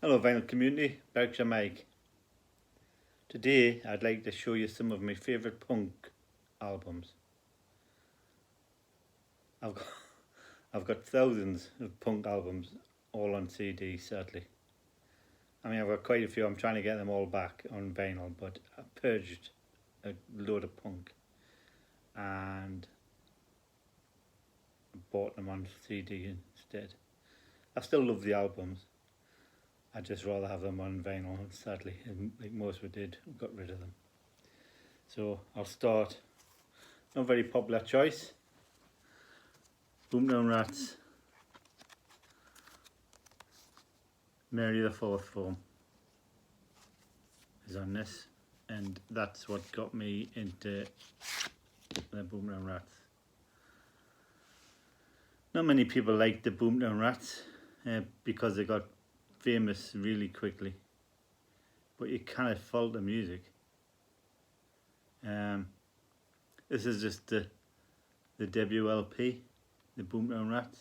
Hello vinyl community, Berkshire Mike. Today I'd like to show you some of my favourite punk albums. I've got thousands of punk albums all on CD, sadly. I mean, I've got quite a few. I'm trying to get them all back on vinyl, but I purged a load of punk and bought them on CD instead. I still love the albums. I'd just rather have them on vinyl, sadly, like most we did, we got rid of them. So I'll start, not very popular choice, Boomtown Rats, Mary the Fourth Form is on this, and that's what got me into the Boomtown Rats. Not many people like the Boomtown Rats because they got famous really quickly, but you can't fault the music. This is just the debut LP, the Boomtown Rats.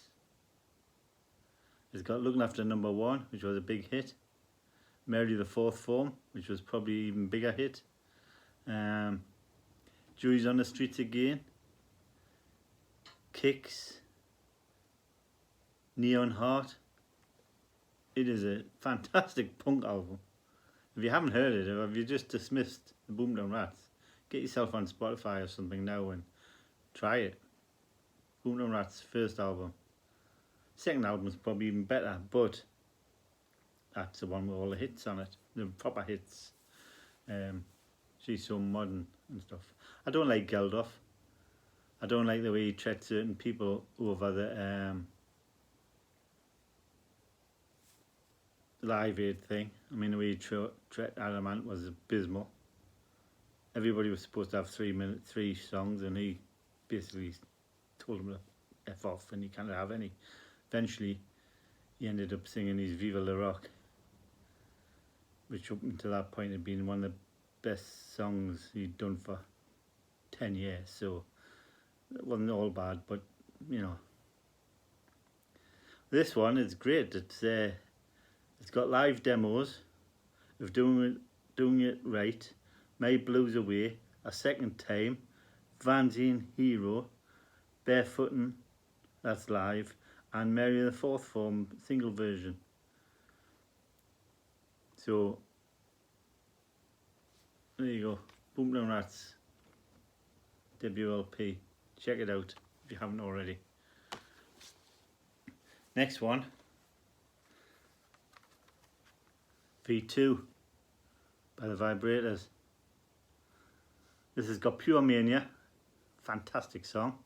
It's got Looking After Number One, which was a big hit, Mary the Fourth Form, which was probably even bigger hit, Jury's on the Streets Again, Kicks, Neon Heart. It is a fantastic punk album. If you haven't heard it, or if you just dismissed the Boomtown Rats, get yourself on Spotify or something now and try it. Boomtown Rats' first album. Second album is probably even better, but that's the one with all the hits on it, the proper hits. She's So Modern and stuff. I don't like Geldof. I don't like the way he treats certain people over the Live Aid thing. I mean, the way he treated Adamant was abysmal. Everybody was supposed to have 3 songs, and he basically told them to F off, and he can't have any. Eventually, he ended up singing his Viva La Rock, which up until that point had been one of the best songs he'd done for 10 years, so it wasn't all bad, but you know. This one is great. It's got live demos of Doing It Right, My Blues Away, A Second Time, Vanzine Hero, Barefootin', that's live, and Mary the Fourth Form single version. So there you go, Boomtown Rats debut LP. Check it out if you haven't already. Next one, V2 by the Vibrators. This has got Pure Mania, fantastic song.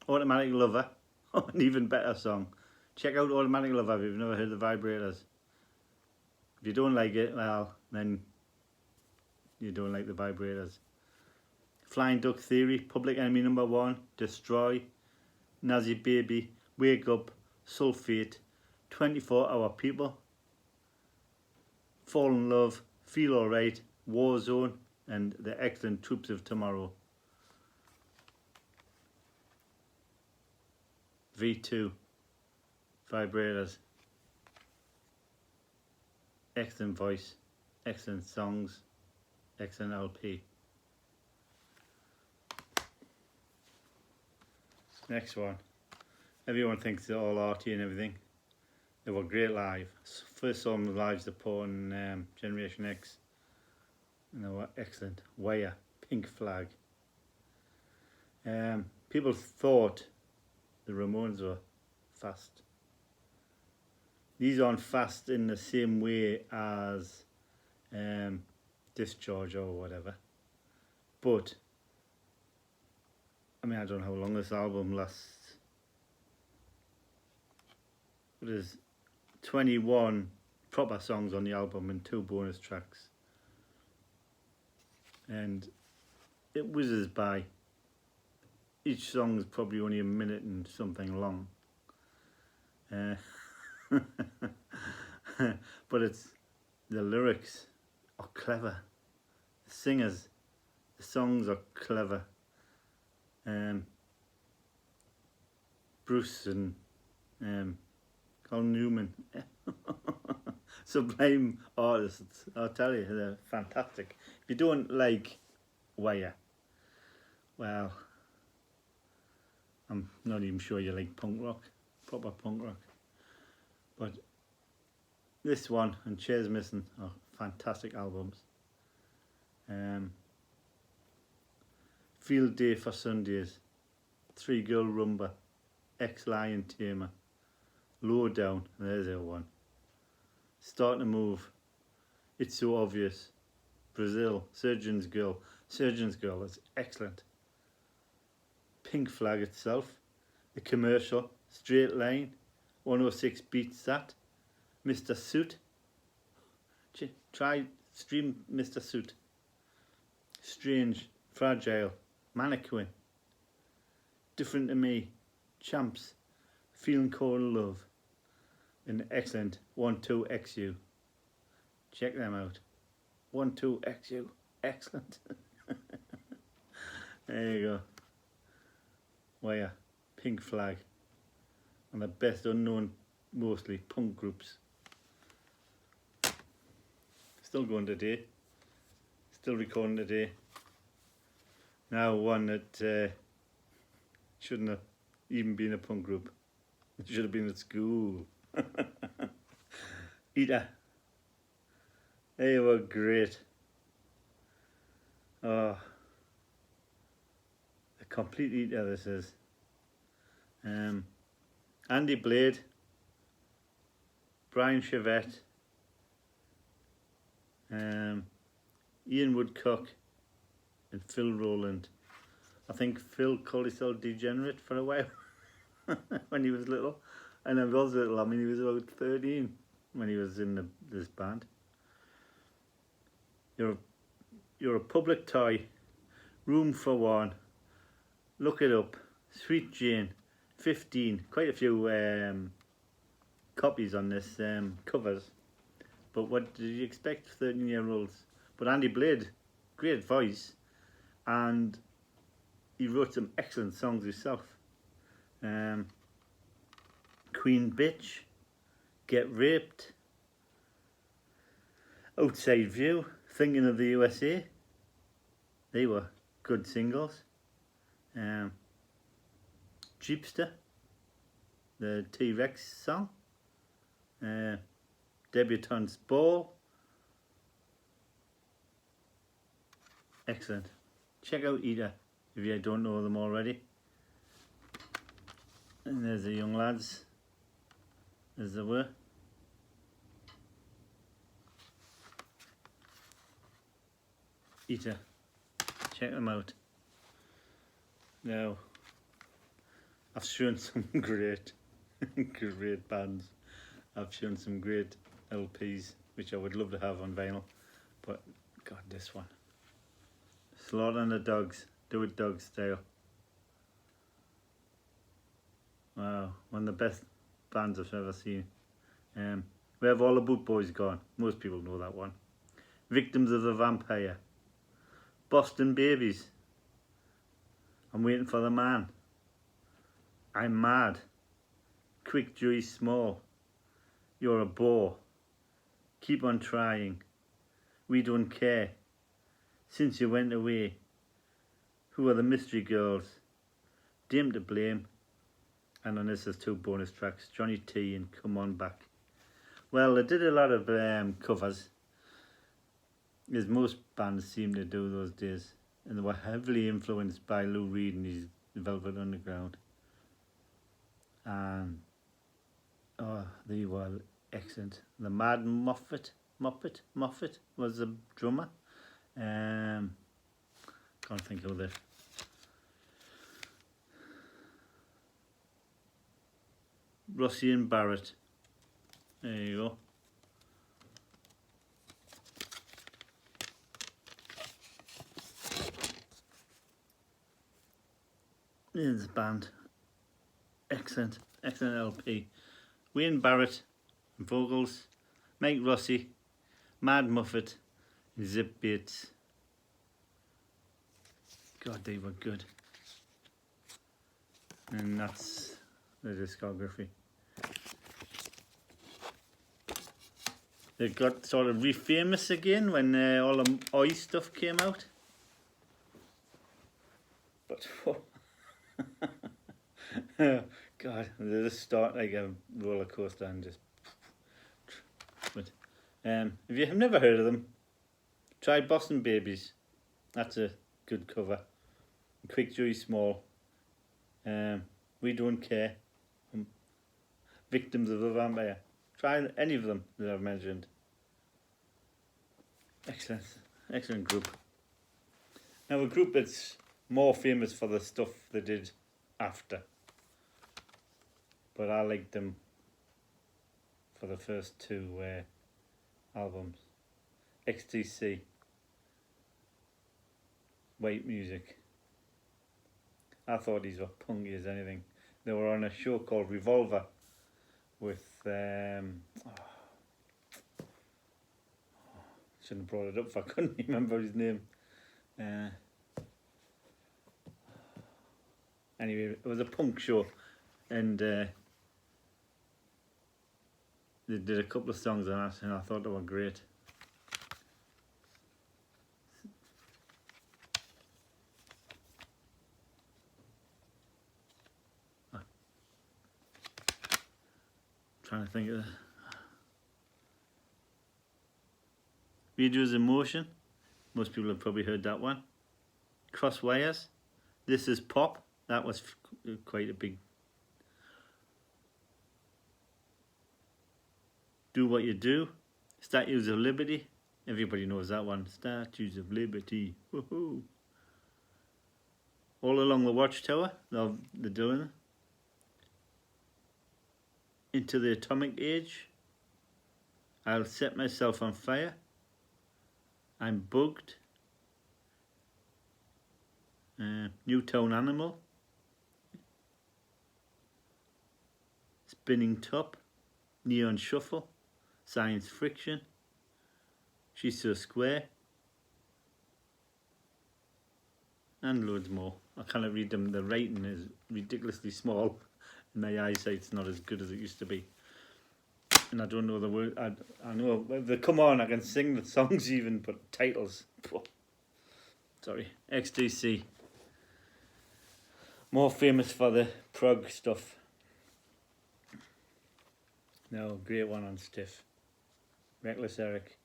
Automatic Lover, an even better song. Check out Automatic Lover if you've never heard the Vibrators. If you don't like it, well, then you don't like the Vibrators. Flying Duck Theory, Public Enemy Number One, Destroy, Nazi Baby, Wake Up, Sulfate, 24 Hour People, Fall in Love, Feel Alright, Warzone, and the excellent Troops of Tomorrow. V2, Vibrators. Excellent voice, excellent songs, excellent LP. Next one. Everyone thinks they're all arty and everything. They were great live. First saw them live support on Generation X, and they were excellent. Wire, Pink Flag. People thought the Ramones were fast. These aren't fast in the same way as Discharge or whatever, but I mean, I don't know how long this album lasts. There's 21 proper songs on the album and 2 bonus tracks, and it whizzes by. Each song is probably only a minute and something long, but the lyrics are clever, the singers, the songs are clever. Bruce and Colin Newman sublime artists. I'll tell you, they're fantastic. If you don't like Wire, well, I'm not even sure you like punk rock, proper punk rock. But this one and Chairs Missing are fantastic albums. Field Day for Sundays, Three Girl Rumba, Ex-Lion Tamer, Low Down, there's our one. Starting to Move, It's So Obvious, Brazil, Surgeon's Girl is excellent. Pink Flag itself, The Commercial, Straight Line, 106 Beats That, Mr. Suit, try stream Mr. Suit, Strange, Fragile, Mannequin, Different to Me, Champs, Feeling Cold Love, and excellent 12XU. Check them out. 12XU, excellent. There you go. Wire, Pink Flag, and the best unknown, mostly punk groups. Still going today. Still recording today. Now one that shouldn't have even been a punk group. It should have been at school. Eater. They were great. Oh, a complete eater this is. Andy Blade, Brian Chevette, Ian Woodcock, and Phil Rowland. I think Phil called himself Degenerate for a while when he was little. And I was little, I mean he was about 13 when he was in this band. You're a public toy, Room for One, Look It Up, Sweet Jane, 15, quite a few copies on this covers. But what did you expect, 13-year-olds? But Andy Blade, great voice, and he wrote some excellent songs himself. Queen Bitch, Get Raped, Outside View, Thinking of the USA. They were good singles. Jeepster, the T-Rex song. Debutante's Ball. Excellent. Check out Eater if you don't know them already. And there's the young lads, as they were. Eater. Check them out. Now, I've shown some great bands. I've shown some great LPs, which I would love to have on vinyl. But, God, this one. Slaughter and the Dogs. Do it dog style. Wow, one of the best bands I've ever seen. Where Have All the Boot Boys Gone? Most people know that one. Victims of the Vampire. Boston Babies. I'm Waiting for the Man. I'm Mad. Quick Joey Small. You're a Bore. Keep on Trying. We Don't Care. Since You Went Away. Who Are the Mystery Girls? Dame to Blame. And on this there's 2 bonus tracks, Johnny T and Come On Back. Well, they did a lot of covers, as most bands seem to do those days, and they were heavily influenced by Lou Reed and his Velvet Underground. And they were excellent. The Mad Moffat was the drummer. Can't think of the Rossi and Barrett. There you go. There's the band. Excellent LP. Wayne Barrett, vocals, Mike Rossi, Mad Muffet, and Zip Bates. God, they were good. And that's the discography. They got sort of re-famous again when all the Oi stuff came out. But oh, God, they just start like a roller coaster and just. But if you have never heard of them, try Boston Babies. That's a good cover. Quick, Joey Small. We Don't Care. Victims of the Vampire. Try any of them that I've mentioned. Excellent, excellent group. Now a group that's more famous for the stuff they did after, but I liked them for the first two albums. XTC, White Music. I thought these were punky as anything. They were on a show called Revolver with shouldn't have brought it up if I couldn't remember his name. Anyway, it was a punk show, and they did a couple of songs on that, and I thought they were great. Trying to think of Videos in Motion. Most people have probably heard that one. Crosswires. This Is Pop. That was quite a big. Do What You Do. Statues of Liberty. Everybody knows that one. Statues of Liberty. Woohoo! All Along the Watchtower. They're doing it. Into the Atomic Age. I'll Set Myself on Fire. I'm Bugged. Newtown Animal. Spinning Top. Neon Shuffle. Science Friction. She's So Square. And loads more. I cannot read them. The writing is ridiculously small. My eyesight's not as good as it used to be, and I don't know the word. I know if they come on, I can sing the songs even, but titles. Sorry, XTC. More famous for the prog stuff. No, great one on Stiff. Wreckless Eric.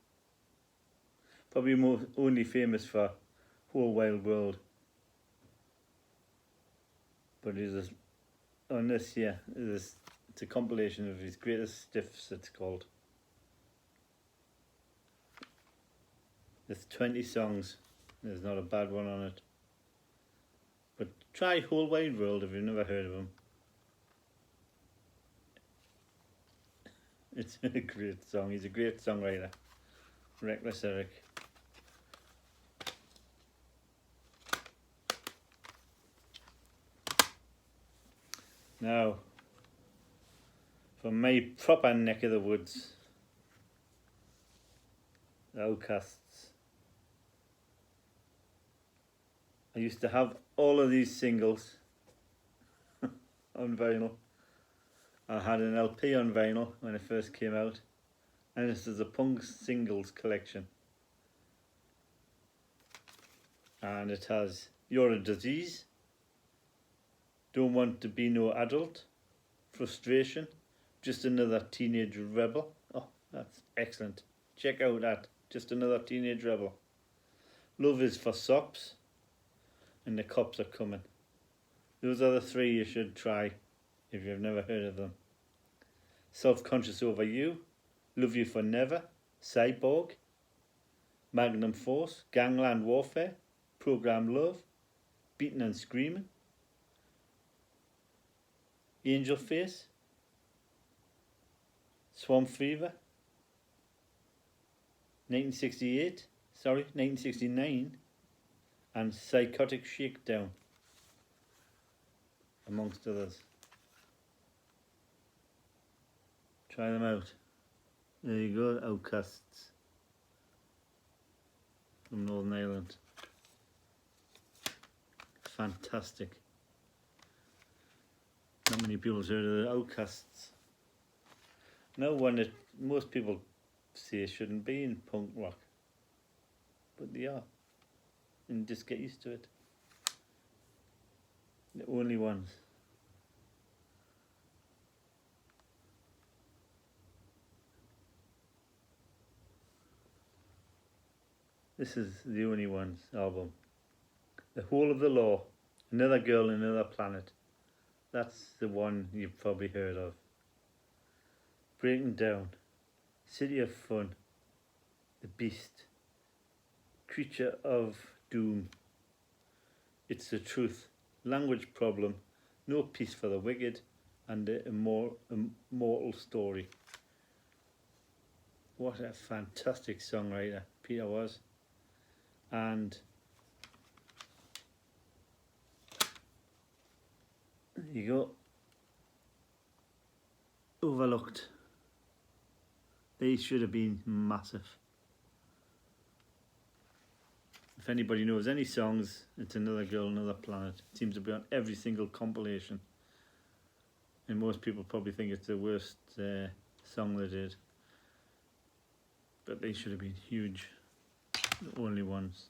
Probably only famous for Whole Wild World, but he's on this, yeah, it's a compilation of his greatest stiffs, it's called. There's 20 songs, there's not a bad one on it. But try Whole Wide World if you've never heard of him. It's a great song, he's a great songwriter. Wreckless Eric. Now, from my proper neck of the woods, the Outcasts. I used to have all of these singles on vinyl. I had an LP on vinyl when it first came out, and this is a punk singles collection. And it has You're a Disease, Don't Want to Be No Adult, Frustration, Just Another Teenage Rebel. Oh, that's excellent. Check out that. Just Another Teenage Rebel. Love Is for Sops, and The Cops Are Coming. Those are the three you should try if you've never heard of them. Self-Conscious Over You, Love You For Never, Cyborg, Magnum Force, Gangland Warfare, Program Love, Beating and Screaming, Angel Face, Swamp Fever, 1969, and Psychotic Shakedown, amongst others. Try them out. There you go, Outcasts from Northern Ireland. Fantastic. Not many people have heard of the Outcasts. No one that most people say shouldn't be in punk rock, but they are, and just get used to it. The only ones. This is the Only Ones album. The Whole of the Law, Another Girl, Another Planet. That's the one you've probably heard of. Breaking Down, City of Fun, The Beast, Creature of Doom, It's the Truth, Language Problem, No Peace for the Wicked, and The Immortal Story. What a fantastic songwriter Peter was. And there you go. Overlooked. They should have been massive. If anybody knows any songs, it's Another Girl, Another Planet. It seems to be on every single compilation. And most people probably think it's the worst song they did. But they should have been huge. The Only Ones.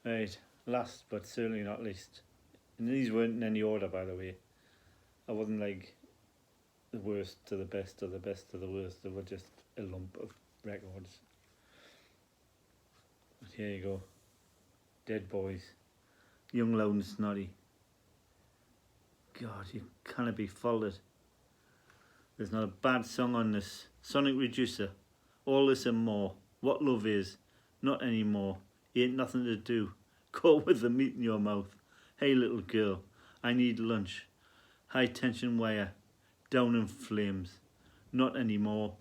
Right, last but certainly not least. And these weren't in any order, by the way. I wasn't like the worst to the best or the best to the worst. They were just a lump of records. But here you go. Dead Boys. Young, Loud and Snotty. God, you cannot be faulted. There's not a bad song on this. Sonic Reducer. All This and More. What Love Is. Not Anymore. Ain't Nothing to Do. Go with the meat in your mouth. Hey Little Girl. I Need Lunch. High Tension Wire. Down in Flames. Not Anymore.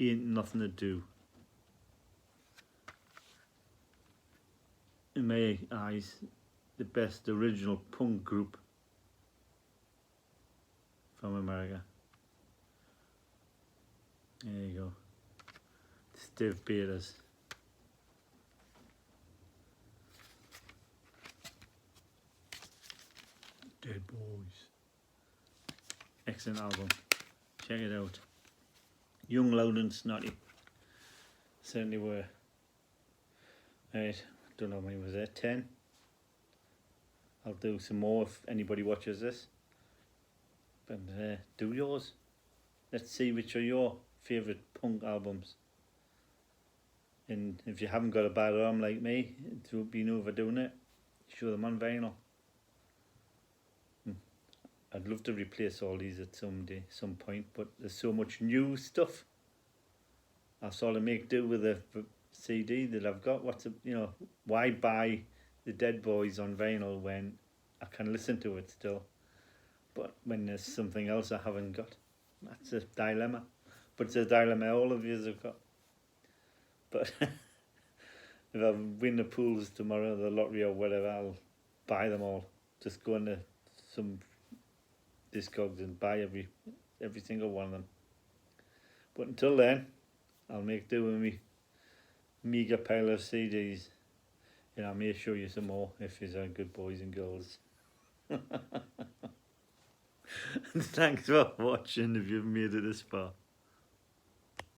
Ain't Nothing to Do. In my eyes, the best original punk group from America. There you go. Vibrators. Dead Boys. Excellent album. Check it out. Young, Loud and Snotty. Certainly were. Right, don't know how many was there. 10. I'll do some more if anybody watches this. But do yours. Let's see which are your favourite punk albums. And if you haven't got a bad arm like me, it would be overdoing it. Show them on vinyl. I'd love to replace all these at some point, but there's so much new stuff. I sort of make do with the CD that I've got. Why buy the Dead Boys on vinyl when I can listen to it still? But when there's something else I haven't got, that's a dilemma. But it's a dilemma all of you have got. But if I win the pools tomorrow, the lottery or whatever, I'll buy them all. Just go into some Discogs and buy every single one of them. But until then, I'll make do with me meager pile of CDs, and I may show you some more if you're good boys and girls. Thanks for watching if you've made it this far.